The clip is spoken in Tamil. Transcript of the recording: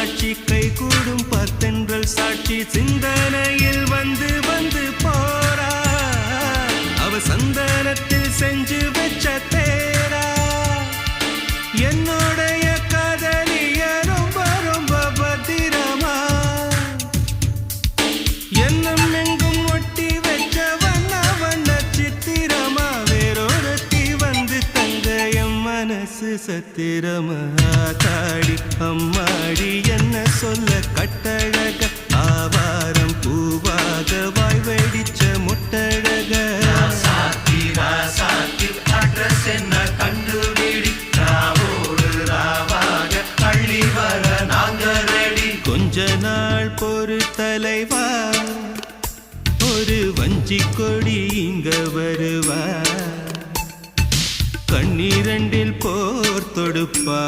சாட்சி கை கூடும் பத்தென்றல் சாட்சி சிந்தனையில் வந்து வந்து போறா அவ சந்தனத்தில் செஞ்சு வச்ச தேரா என்னுடைய காதலிய ரொம்ப ரொம்ப பத்திரமா என்னம் எங்கும் ஒட்டி வச்ச வண்ண வண்ண சித்திரமா வேறொருத்தி வந்து தங்க என் மனசு சத்திரமா தாடி அம்மாடி என்ன சொல்ல கட்டழக ஆவாரம் பூவாக வாய் வெடிச்ச முட்டழக அட்ரஸ் என்ன கண்டுபிடி ராவோடு ராவாக அள்ளி வர நாங்க ரெடி கொஞ்ச நாள் பொறு தலைவா ஒரு வஞ்சி கொடி இங்க வருவா கண்ணீரண்டில் போர் தொடுப்பா